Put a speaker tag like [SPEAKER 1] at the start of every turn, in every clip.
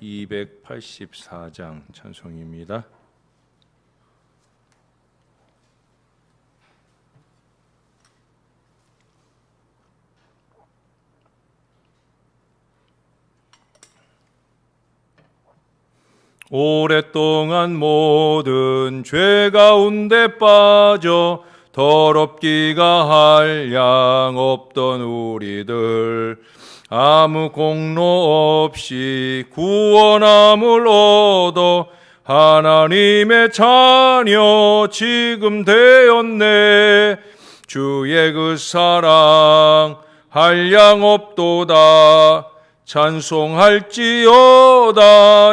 [SPEAKER 1] 284장 찬송입니다. 오랫동안 모든 죄 가운데 빠져 더럽기가 한량 없던 우리들, 아무 공로 없이 구원함을 얻어 하나님의 자녀 지금 되었네. 주의 그 사랑 한량 없도다. 찬송할지어다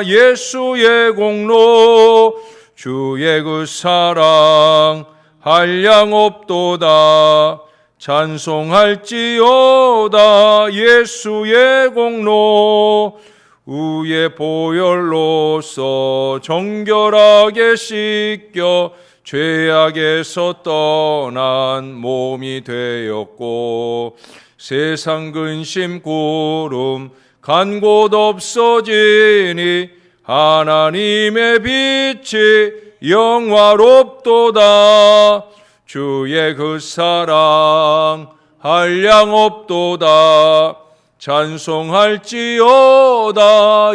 [SPEAKER 1] 예수의 공로. 주의 그 사랑 한량 없도다. 찬송할지어다 예수의 공로. 의의 보혈로서 정결하게 씻겨 죄악에서 떠난 몸이 되었고, 세상 근심 구름 간 곳 없어지니 하나님의 빛이 영화롭도다. 주의 그 사랑 한량 없도다. 찬송할지어다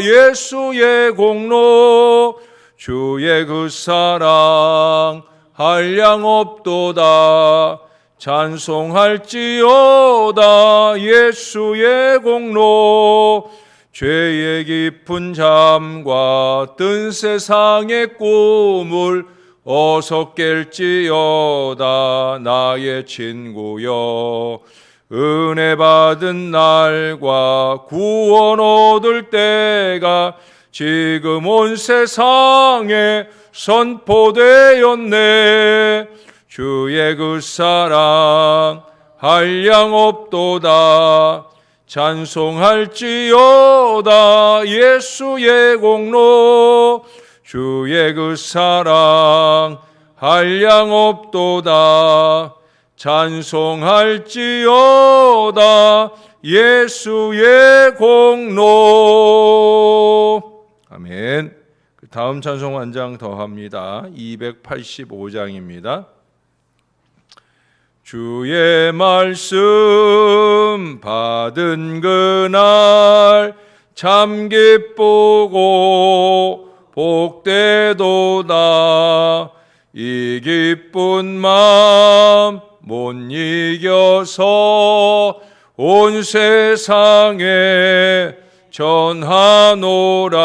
[SPEAKER 1] 예수의 공로. 주의 그 사랑 한량 없도다. 찬송할지어다 예수의 공로. 죄의 깊은 잠과 뜬 세상의 꿈을 어서 깰지어다 나의 친구여. 은혜 받은 날과 구원 얻을 때가 지금 온 세상에 선포되었네. 주의 그 사랑 한량 없도다. 찬송할지어다 예수의 공로. 주의 그 사랑 한량 없도다. 찬송할지어다 예수의 공로. 아멘. 그 다음 찬송 한 장 더 합니다. 285장입니다. 주의 말씀 받은 그날 참 기쁘고 복되도다. 이 기쁜 마음 못 이겨서 온 세상에 전하노라.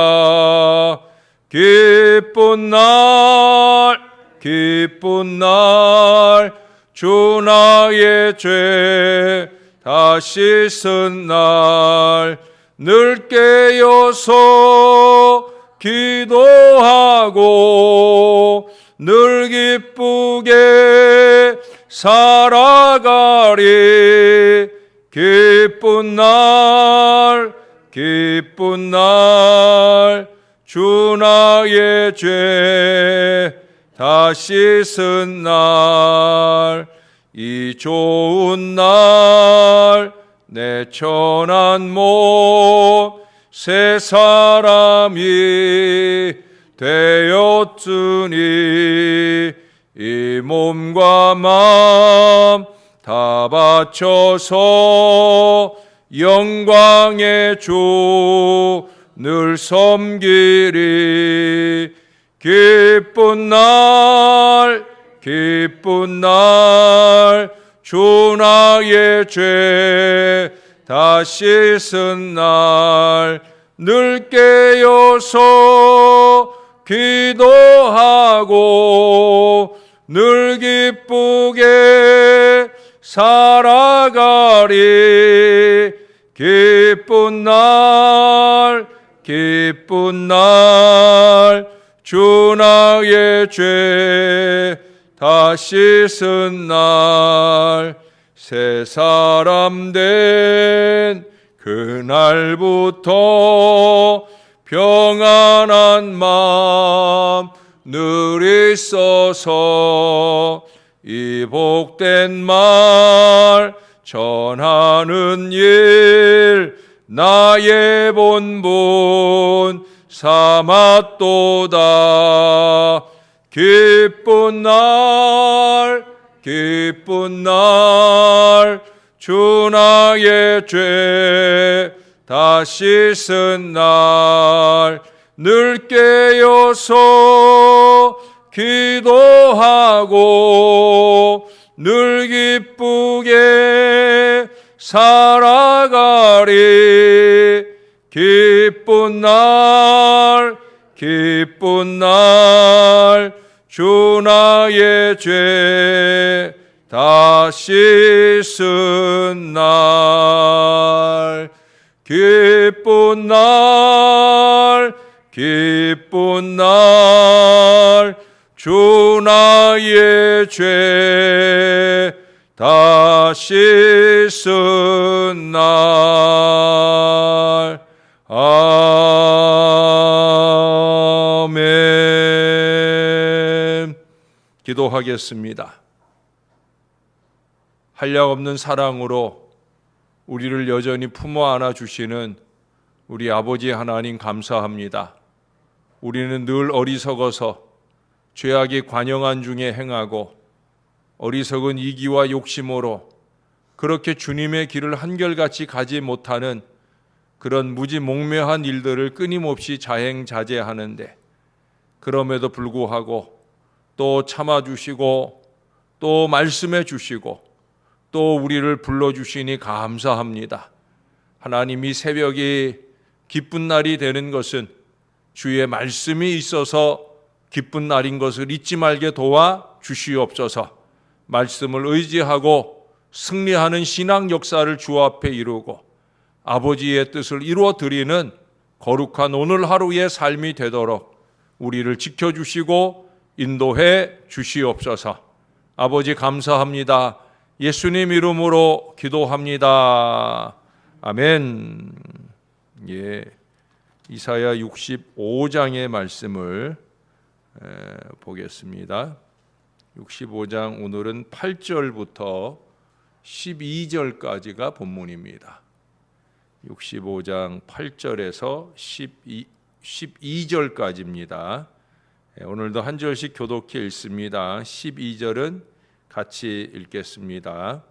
[SPEAKER 1] 기쁜 날 주 나의 죄 다 씻은 날, 늘 깨어서 기도하고 늘 기쁘게 살아가리. 기쁜 날 주 나의 죄 다 씻은 날, 이 좋은 날 내 천한 몸 새 사람이 되었으니, 이 몸과 마음 다 바쳐서 영광의 주 늘 섬기리. 기쁜 날 주 나의 죄 다 씻은 날, 늘 깨어서 기도하고 늘 기쁘게 살아가리. 기쁜 날 주 나의 죄 다 씻은 날, 새 사람 된 그날부터 평안한 마음 늘 있어서 이 복된 말 전하는 일 나의 본분 삼았도다. 기쁜 날 주 나의 죄 다 씻은 날 늘 깨어서 기도하고 늘 기쁘게 살아가리. 기쁜 날 주 나의 죄 다 씻은 날. 기쁜 날 주 나의 죄 다 씻은 날. 아멘. 기도하겠습니다. 한량없는 사랑으로 우리를 여전히 품어 안아 주시는 우리 아버지 하나님 감사합니다. 우리는 늘 어리석어서 죄악이 관영한 중에 행하고 어리석은 이기와 욕심으로 그렇게 주님의 길을 한결같이 가지 못하는 그런 무지몽매한 일들을 끊임없이 자행자제하는데, 그럼에도 불구하고 또 참아주시고 또 말씀해 주시고 또 우리를 불러주시니 감사합니다. 하나님, 이 새벽이 기쁜 날이 되는 것은 주의 말씀이 있어서 기쁜 날인 것을 잊지 말게 도와 주시옵소서. 말씀을 의지하고 승리하는 신앙 역사를 주 앞에 이루고 아버지의 뜻을 이루어 드리는 거룩한 오늘 하루의 삶이 되도록 우리를 지켜주시고 인도해 주시옵소서. 아버지 감사합니다. 예수님 이름으로 기도합니다. 아멘. 예, 이사야 65장의 말씀을 보겠습니다. 65장 오늘은 8절부터 12절까지가 본문입니다. 65장 8절에서 12절까지입니다. 오늘도 한 절씩 교독해 읽습니다. 12절은 같이 읽겠습니다.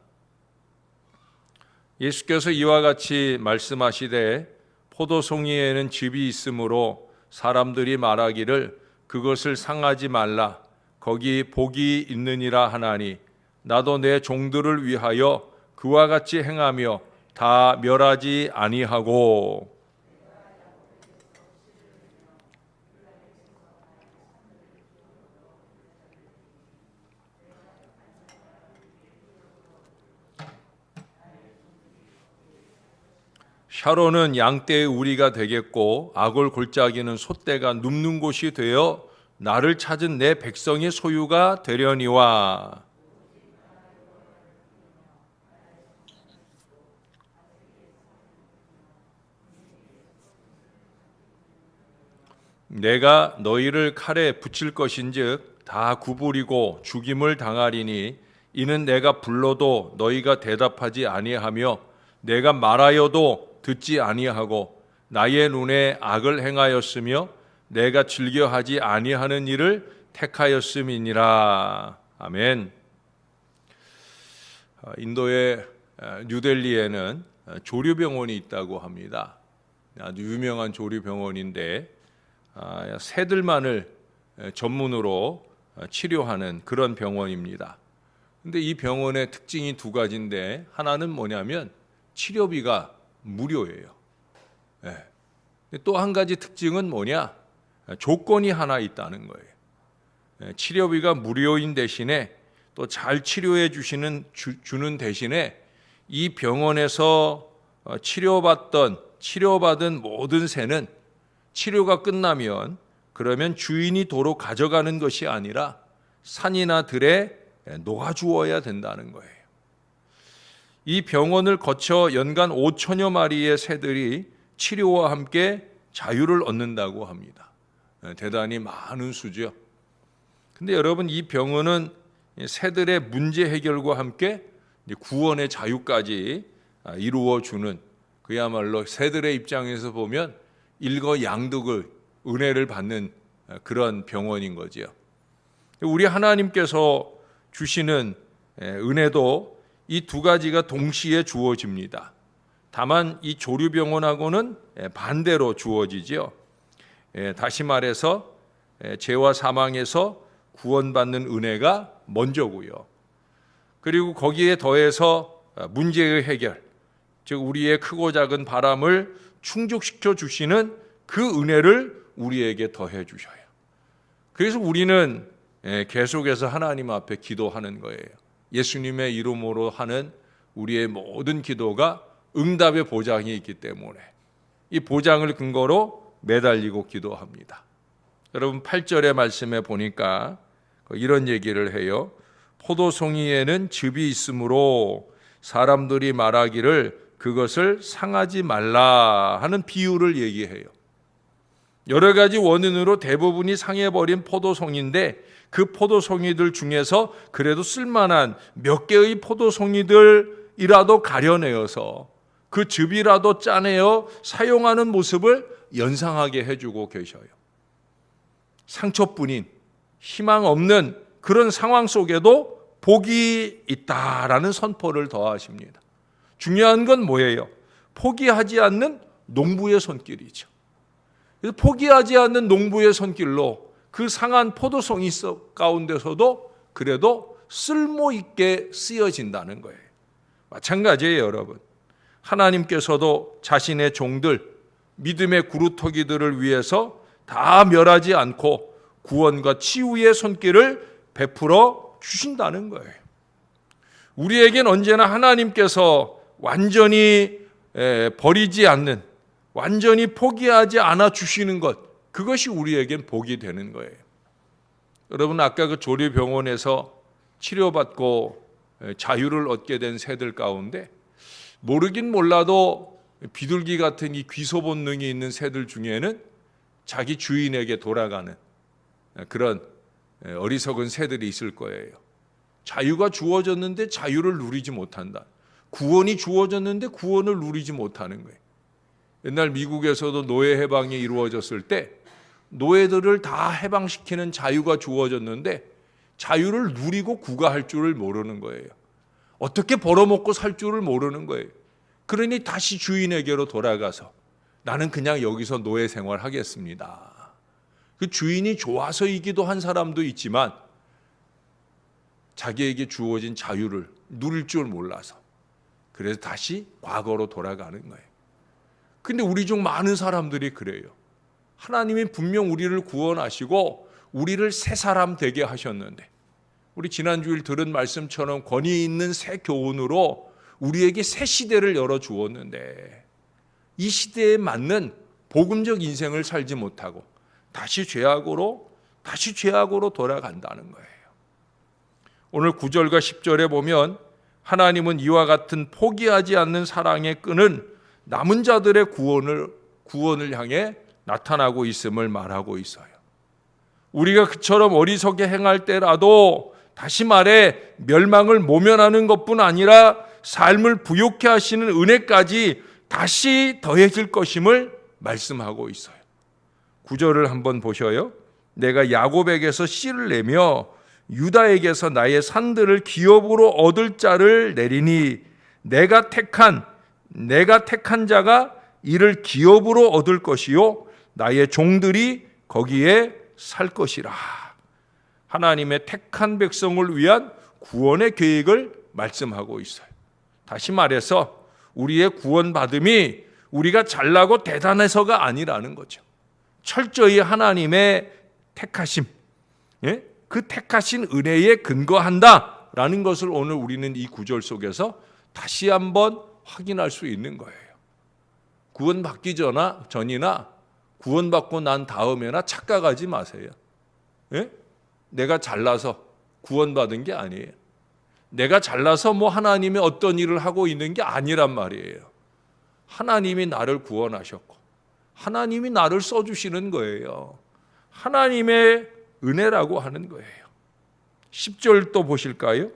[SPEAKER 1] 예수께서 이와 같이 말씀하시되 포도송이에는 즙이 있으므로 사람들이 말하기를 그것을 상하지 말라, 거기 복이 있느니라 하나니 나도 내 종들을 위하여 그와 같이 행하며 다 멸하지 아니하고. 샤론은 양떼의 우리가 되겠고 아골 골짜기는 솥대가 눕는 곳이 되어 나를 찾은 내 백성의 소유가 되려니와. 내가 너희를 칼에 붙일 것인즉 다 구부리고 죽임을 당하리니 이는 내가 불러도 너희가 대답하지 아니하며 내가 말하여도 듣지 아니하고 나의 눈에 악을 행하였으며 내가 즐겨하지 아니하는 일을 택하였음이니라. 아멘. 인도의 뉴델리에는 조류병원이 있다고 합니다. 아주 유명한 조류병원인데 새들만을 전문으로 치료하는 그런 병원입니다. 근데 이 병원의 특징이 두 가지인데, 하나는 뭐냐면 치료비가 무료예요. 또 한 가지 특징은 뭐냐? 조건이 하나 있다는 거예요. 치료비가 무료인 대신에 또 잘 치료해 주는 대신에 이 병원에서 치료받은 모든 새는 치료가 끝나면 그러면 주인이 도로 가져가는 것이 아니라 산이나 들에 놓아주어야 된다는 거예요. 이 병원을 거쳐 연간 5천여 마리의 새들이 치료와 함께 자유를 얻는다고 합니다. 대단히 많은 수죠. 근데 여러분, 이 병원은 새들의 문제 해결과 함께 구원의 자유까지 이루어 주는, 그야말로 새들의 입장에서 보면 일거양득을 은혜를 받는 그런 병원인 거지요. 우리 하나님께서 주시는 은혜도 이 두 가지가 동시에 주어집니다. 다만 이 조류병원하고는 반대로 주어지지요. 다시 말해서 죄와 사망에서 구원받는 은혜가 먼저고요. 그리고 거기에 더해서 문제의 해결, 즉 우리의 크고 작은 바람을 충족시켜 주시는 그 은혜를 우리에게 더해 주셔요. 그래서 우리는 계속해서 하나님 앞에 기도하는 거예요. 예수님의 이름으로 하는 우리의 모든 기도가 응답의 보장이 있기 때문에 이 보장을 근거로 매달리고 기도합니다. 여러분 8절의 말씀에 보니까 이런 얘기를 해요. 포도송이에는 즙이 있으므로 사람들이 말하기를 그것을 상하지 말라 하는 비유를 얘기해요. 여러 가지 원인으로 대부분이 상해버린 포도송인데 그 포도송이들 중에서 그래도 쓸만한 몇 개의 포도송이들이라도 가려내어서 그 즙이라도 짜내어 사용하는 모습을 연상하게 해주고 계셔요. 상처뿐인 희망 없는 그런 상황 속에도 복이 있다라는 선포를 더하십니다. 중요한 건 뭐예요? 포기하지 않는 농부의 손길이죠. 그래서 포기하지 않는 농부의 손길로 그 상한 포도송이 가운데서도 그래도 쓸모있게 쓰여진다는 거예요. 마찬가지예요, 여러분. 하나님께서도 자신의 종들, 믿음의 구루터기들을 위해서 다 멸하지 않고 구원과 치유의 손길을 베풀어 주신다는 거예요. 우리에겐 언제나 하나님께서 완전히 버리지 않는, 완전히 포기하지 않아 주시는 것, 그것이 우리에겐 복이 되는 거예요. 여러분 아까 그 조류병원에서 치료받고 자유를 얻게 된 새들 가운데 모르긴 몰라도 비둘기 같은 이 귀소 본능이 있는 새들 중에는 자기 주인에게 돌아가는 그런 어리석은 새들이 있을 거예요. 자유가 주어졌는데 자유를 누리지 못한다. 구원이 주어졌는데 구원을 누리지 못하는 거예요. 옛날 미국에서도 노예 해방이 이루어졌을 때 노예들을 다 해방시키는 자유가 주어졌는데 자유를 누리고 구가할 줄을 모르는 거예요. 어떻게 벌어먹고 살 줄을 모르는 거예요. 그러니 다시 주인에게로 돌아가서 나는 그냥 여기서 노예 생활하겠습니다. 그 주인이 좋아서이기도 한 사람도 있지만 자기에게 주어진 자유를 누릴 줄 몰라서 그래서 다시 과거로 돌아가는 거예요. 근데 우리 중 많은 사람들이 그래요. 하나님이 분명 우리를 구원하시고 우리를 새 사람 되게 하셨는데 우리 지난주일 들은 말씀처럼 권위 있는 새 교훈으로 우리에게 새 시대를 열어주었는데 이 시대에 맞는 복음적 인생을 살지 못하고 다시 죄악으로 돌아간다는 거예요. 오늘 9절과 10절에 보면 하나님은 이와 같은 포기하지 않는 사랑의 끈은 남은 자들의 구원을 향해 나타나고 있음을 말하고 있어요. 우리가 그처럼 어리석게 행할 때라도 다시 말해 멸망을 모면하는 것뿐 아니라 삶을 부욕해 하시는 은혜까지 다시 더해질 것임을 말씀하고 있어요. 9절을 한번 보셔요. 내가 야곱에게서 씨를 내며 유다에게서 나의 산들을 기업으로 얻을 자를 내리니 내가 택한 자가 이를 기업으로 얻을 것이요 나의 종들이 거기에 살 것이라. 하나님의 택한 백성을 위한 구원의 계획을 말씀하고 있어요. 다시 말해서 우리의 구원받음이 우리가 잘나고 대단해서가 아니라는 거죠. 철저히 하나님의 택하심, 그 택하신 은혜에 근거한다라는 것을 오늘 우리는 이 구절 속에서 다시 한번 확인할 수 있는 거예요. 구원받기 전이나 구원받고 난 다음에나 착각하지 마세요. 내가 잘나서 구원받은 게 아니에요. 내가 잘나서 하나님의 어떤 일을 하고 있는 게 아니란 말이에요. 하나님이 나를 구원하셨고 하나님이 나를 써주시는 거예요. 하나님의 은혜라고 하는 거예요. 10절 또 보실까요?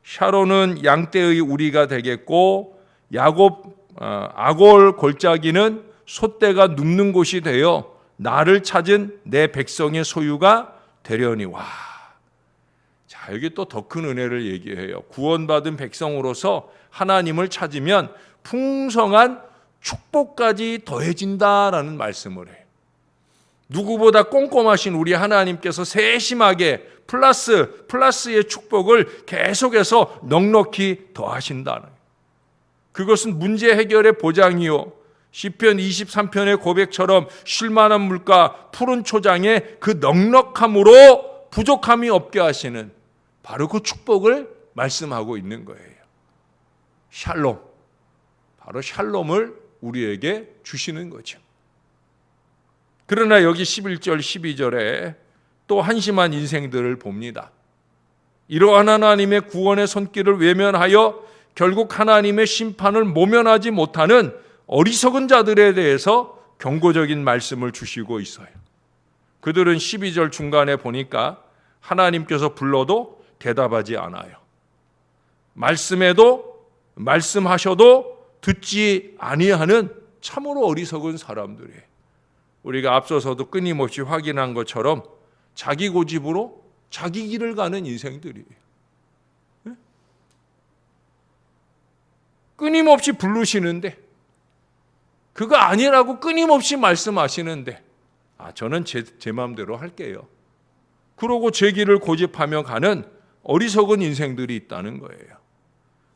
[SPEAKER 1] 샤론은 양떼의 우리가 되겠고 아골 골짜기는 소떼가 눕는 곳이 되어 나를 찾은 내 백성의 소유가 되려니와. 자, 여기 또 더 큰 은혜를 얘기해요. 구원받은 백성으로서 하나님을 찾으면 풍성한 축복까지 더해진다라는 말씀을 해요. 누구보다 꼼꼼하신 우리 하나님께서 세심하게 플러스의 축복을 계속해서 넉넉히 더하신다는, 그것은 문제 해결의 보장이요, 시편 23편의 고백처럼 쉴만한 물가 푸른 초장에 그 넉넉함으로 부족함이 없게 하시는 바로 그 축복을 말씀하고 있는 거예요. 샬롬, 바로 샬롬을 우리에게 주시는 거죠. 그러나 여기 11절 12절에 또 한심한 인생들을 봅니다. 이러한 하나님의 구원의 손길을 외면하여 결국 하나님의 심판을 모면하지 못하는 어리석은 자들에 대해서 경고적인 말씀을 주시고 있어요. 그들은 12절 중간에 보니까 하나님께서 불러도 대답하지 않아요. 말씀하셔도 듣지 아니하는 참으로 어리석은 사람들이에요. 우리가 앞서서도 끊임없이 확인한 것처럼 자기 고집으로 자기 길을 가는 인생들이에요. 끊임없이 부르시는데, 그거 아니라고 끊임없이 말씀하시는데, 저는 제 마음대로 할게요. 그러고 제 길을 고집하며 가는 어리석은 인생들이 있다는 거예요.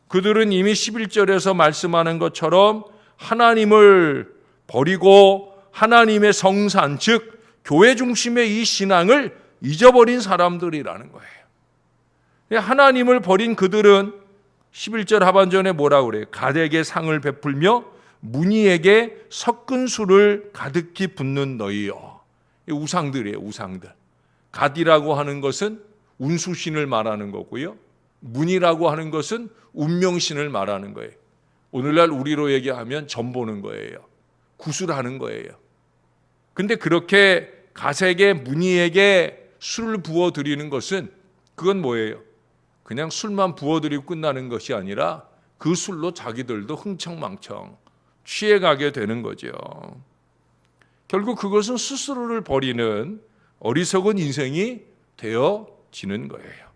[SPEAKER 1] 그들은 이미 11절에서 말씀하는 것처럼 하나님을 버리고 하나님의 성산, 즉 교회 중심의 이 신앙을 잊어버린 사람들이라는 거예요. 하나님을 버린 그들은 11절 하반전에 뭐라고 그래요? 갓에게 상을 베풀며 문희에게 섞은 술을 가득히 붓는 너희여. 우상들이에요, 우상들. 갓이라고 하는 것은 운수신을 말하는 거고요, 문이라고 하는 것은 운명신을 말하는 거예요. 오늘날 우리로 얘기하면 점 보는 거예요. 구술하는 거예요. 근데 그렇게 갓에게 문희에게 술을 부어드리는 것은, 그건 뭐예요? 그냥 술만 부어드리고 끝나는 것이 아니라 그 술로 자기들도 흥청망청 취해가게 되는 거죠. 결국 그것은 스스로를 버리는 어리석은 인생이 되어지는 거예요.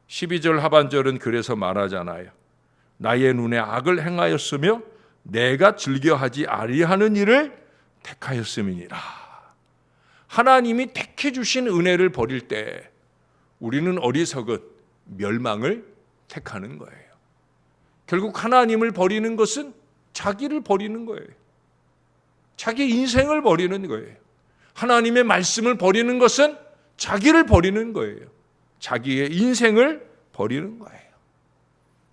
[SPEAKER 1] 12절 하반절은 그래서 말하잖아요. 나의 눈에 악을 행하였으며 내가 즐겨하지 아니하는 일을 택하였음이니라. 하나님이 택해 주신 은혜를 버릴 때 우리는 어리석은 멸망을 택하는 거예요. 결국 하나님을 버리는 것은 자기를 버리는 거예요. 자기 인생을 버리는 거예요. 하나님의 말씀을 버리는 것은 자기를 버리는 거예요. 자기의 인생을 버리는 거예요.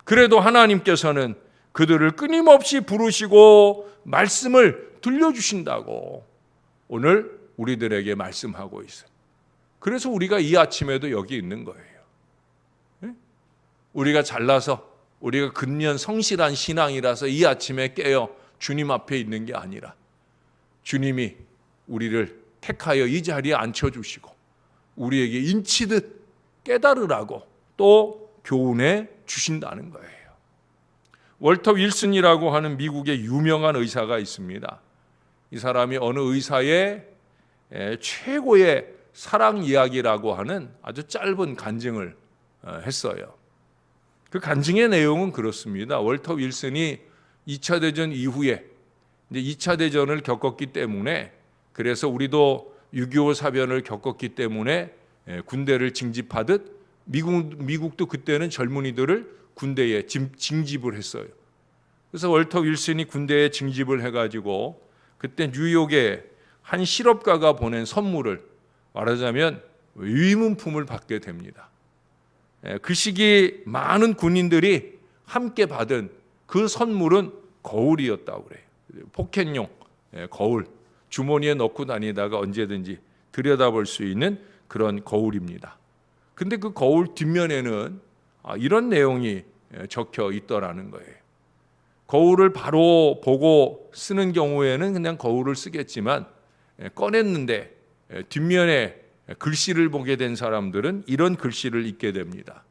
[SPEAKER 1] 그래도 하나님께서는 그들을 끊임없이 부르시고 말씀을 들려주신다고 오늘 우리들에게 말씀하고 있어요. 그래서 우리가 이 아침에도 여기 있는 거예요. 우리가 잘나서, 우리가 근면 성실한 신앙이라서 이 아침에 깨어 주님 앞에 있는 게 아니라 주님이 우리를 택하여 이 자리에 앉혀주시고 우리에게 인치듯 깨달으라고 또 교훈해 주신다는 거예요. 월터 윌슨이라고 하는 미국의 유명한 의사가 있습니다. 이 사람이 어느 의사의 최고의 사랑 이야기라고 하는 아주 짧은 간증을 했어요. 그 간증의 내용은 그렇습니다. 월터 윌슨이 2차 대전 이후에 이제 2차 대전을 겪었기 때문에, 그래서 우리도 6.25 사변을 겪었기 때문에 군대를 징집하듯 미국도 그때는 젊은이들을 군대에 징집을 했어요. 그래서 월터 윌슨이 군대에 징집을 해가지고 그때 뉴욕에 한 실업가가 보낸 선물을, 말하자면 위문품을 받게 됩니다. 그 시기 많은 군인들이 함께 받은 그 선물은 거울이었다고 그래요. 포켓용 거울, 주머니에 넣고 다니다가 언제든지 들여다볼 수 있는 그런 거울입니다. 근데 그 거울 뒷면에는 이런 내용이 적혀 있더라는 거예요. 거울을 바로 보고 쓰는 경우에는 그냥 거울을 쓰겠지만, 꺼냈는데 뒷면에 글씨를 보게 된 사람들은 이런 글씨를 읽게 됩니다.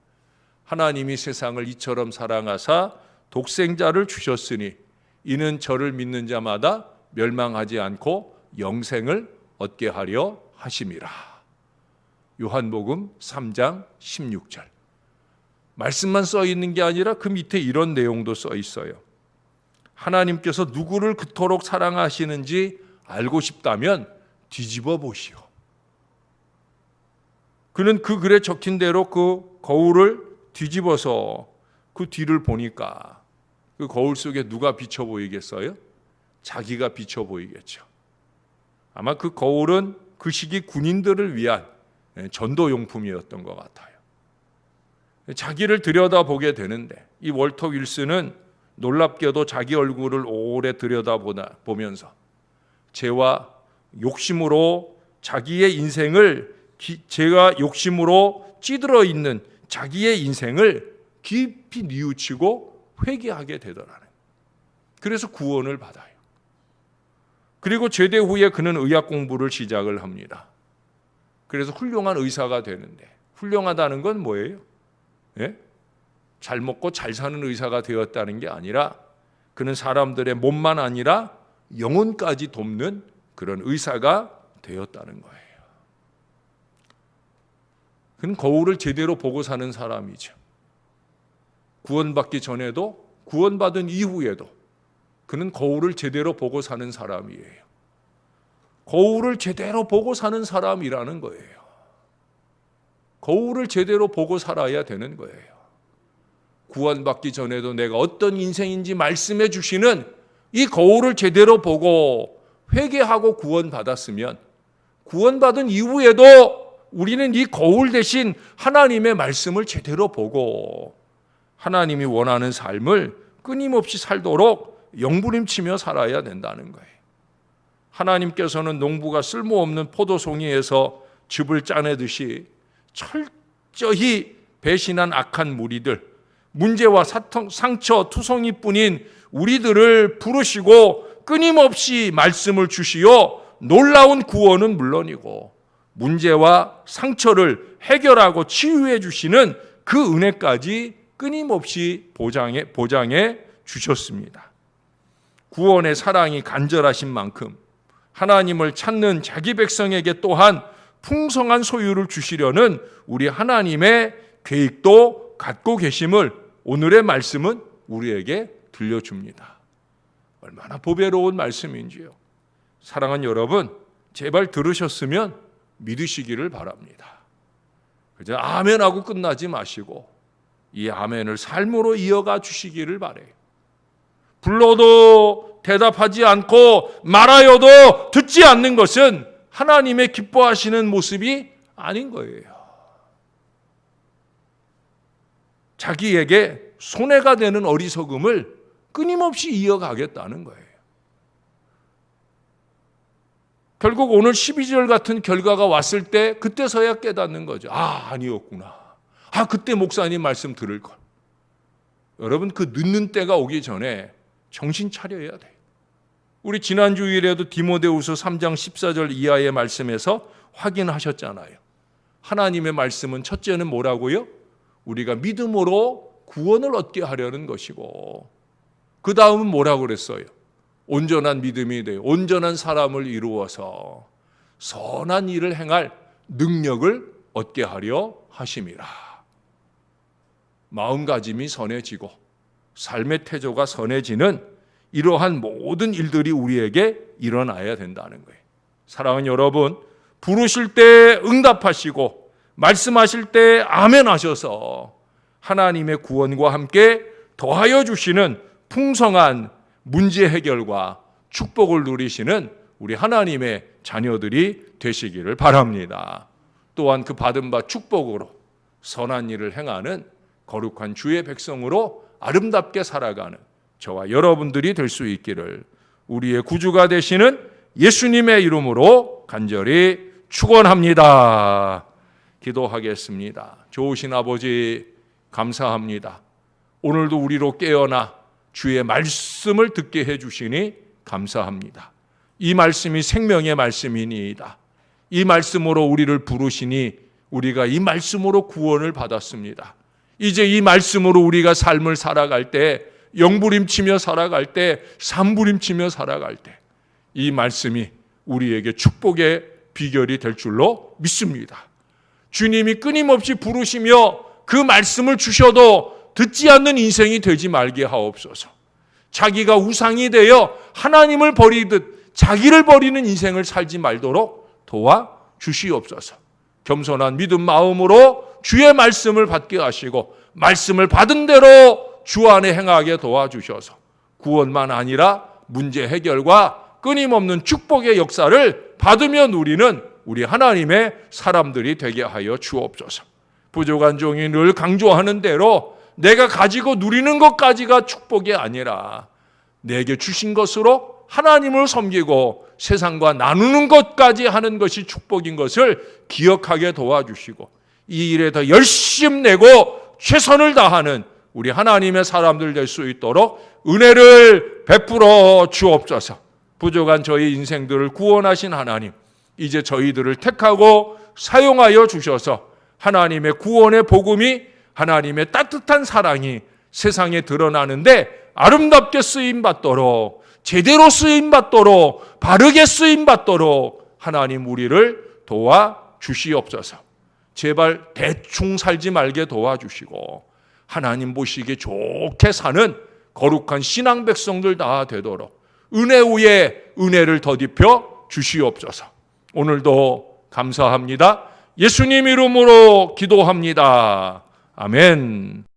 [SPEAKER 1] 하나님이 세상을 이처럼 사랑하사 독생자를 주셨으니 이는 저를 믿는 자마다 멸망하지 않고 영생을 얻게 하려 하심이라. 요한복음 3장 16절. 말씀만 써 있는 게 아니라 그 밑에 이런 내용도 써 있어요. 하나님께서 누구를 그토록 사랑하시는지 알고 싶다면 뒤집어 보시오. 그는 그 글에 적힌 대로 그 거울을 뒤집어서 그 뒤를 보니까 그 거울 속에 누가 비쳐 보이겠어요? 자기가 비쳐 보이겠죠. 아마 그 거울은 그 시기 군인들을 위한 전도용품이었던 것 같아요. 자기를 들여다보게 되는데 이 월터 윌슨은 놀랍게도 자기 얼굴을 오래 들여다보면서 죄와 욕심으로 자기의 인생을 죄와 욕심으로 찌들어 있는 자기의 인생을 깊이 뉘우치고 회개하게 되더라는. 그래서 구원을 받아요. 그리고 제대 후에 그는 의학 공부를 시작을 합니다. 그래서 훌륭한 의사가 되는데, 훌륭하다는 건 뭐예요? 예? 잘 먹고 잘 사는 의사가 되었다는 게 아니라 그는 사람들의 몸만 아니라 영혼까지 돕는 그런 의사가 되었다는 거예요. 그는 거울을 제대로 보고 사는 사람이죠. 구원받기 전에도 구원받은 이후에도 그는 거울을 제대로 보고 사는 사람이에요. 거울을 제대로 보고 사는 사람이라는 거예요. 거울을 제대로 보고 살아야 되는 거예요. 구원받기 전에도 내가 어떤 인생인지 말씀해 주시는 이 거울을 제대로 보고 회개하고 구원받았으면 구원받은 이후에도 우리는 이 거울 대신 하나님의 말씀을 제대로 보고 하나님이 원하는 삶을 끊임없이 살도록 영부림치며 살아야 된다는 거예요. 하나님께서는 농부가 쓸모없는 포도송이에서 즙을 짜내듯이 철저히 배신한 악한 무리들, 문제와 상처, 투성이뿐인 우리들을 부르시고 끊임없이 말씀을 주시어 놀라운 구원은 물론이고 문제와 상처를 해결하고 치유해 주시는 그 은혜까지 끊임없이 보장해 주셨습니다. 구원의 사랑이 간절하신 만큼 하나님을 찾는 자기 백성에게 또한 풍성한 소유를 주시려는 우리 하나님의 계획도 갖고 계심을 오늘의 말씀은 우리에게 들려줍니다. 얼마나 보배로운 말씀인지요. 사랑하는 여러분, 제발 들으셨으면 믿으시기를 바랍니다. 그저 아멘하고 끝나지 마시고 이 아멘을 삶으로 이어가 주시기를 바라요. 불러도 대답하지 않고 말하여도 듣지 않는 것은 하나님의 기뻐하시는 모습이 아닌 거예요. 자기에게 손해가 되는 어리석음을 끊임없이 이어가겠다는 거예요. 결국 오늘 12절 같은 결과가 왔을 때 그때서야 깨닫는 거죠. 아니었구나. 그때 목사님 말씀 들을 걸. 여러분, 그 늦는 때가 오기 전에 정신 차려야 돼요. 우리 지난 주일에도 디모데후서 3장 14절 이하의 말씀에서 확인하셨잖아요. 하나님의 말씀은 첫째는 뭐라고요? 우리가 믿음으로 구원을 얻게 하려는 것이고 그 다음은 뭐라고 그랬어요? 온전한 믿음이 되어 온전한 사람을 이루어서 선한 일을 행할 능력을 얻게 하려 하심이라. 마음가짐이 선해지고 삶의 태도가 선해지는 이러한 모든 일들이 우리에게 일어나야 된다는 거예요. 사랑하는 여러분, 부르실 때 응답하시고 말씀하실 때 아멘 하셔서 하나님의 구원과 함께 더하여 주시는 풍성한 문제 해결과 축복을 누리시는 우리 하나님의 자녀들이 되시기를 바랍니다. 또한 그 받은 바 축복으로 선한 일을 행하는 거룩한 주의 백성으로 아름답게 살아가는 저와 여러분들이 될 수 있기를 우리의 구주가 되시는 예수님의 이름으로 간절히 축원합니다. 기도하겠습니다. 좋으신 아버지 감사합니다. 오늘도 우리로 깨어나 주의 말씀을 듣게 해주시니 감사합니다. 이 말씀이 생명의 말씀이니이다. 이 말씀으로 우리를 부르시니 우리가 이 말씀으로 구원을 받았습니다. 이제 이 말씀으로 우리가 삶을 살아갈 때, 영부림치며 살아갈 때, 산부림치며 살아갈 때 이 말씀이 우리에게 축복의 비결이 될 줄로 믿습니다. 주님이 끊임없이 부르시며 그 말씀을 주셔도 듣지 않는 인생이 되지 말게 하옵소서. 자기가 우상이 되어 하나님을 버리듯 자기를 버리는 인생을 살지 말도록 도와주시옵소서. 겸손한 믿음 마음으로 주의 말씀을 받게 하시고 말씀을 받은 대로 주 안에 행하게 도와주셔서 구원만 아니라 문제 해결과 끊임없는 축복의 역사를 받으며 누리는 우리 하나님의 사람들이 되게 하여 주옵소서. 부족한 종이 늘 강조하는 대로 내가 가지고 누리는 것까지가 축복이 아니라 내게 주신 것으로 하나님을 섬기고 세상과 나누는 것까지 하는 것이 축복인 것을 기억하게 도와주시고 이 일에 더 열심 내고 최선을 다하는 우리 하나님의 사람들 될 수 있도록 은혜를 베풀어 주옵소서. 부족한 저희 인생들을 구원하신 하나님, 이제 저희들을 택하고 사용하여 주셔서 하나님의 구원의 복음이, 하나님의 따뜻한 사랑이 세상에 드러나는데 아름답게 쓰임받도록, 제대로 쓰임받도록, 바르게 쓰임받도록 하나님 우리를 도와주시옵소서. 제발 대충 살지 말게 도와주시고 하나님 보시기에 좋게 사는 거룩한 신앙 백성들 다 되도록 은혜 위에 은혜를 더딥혀 주시옵소서. 오늘도 감사합니다. 예수님 이름으로 기도합니다. 아멘.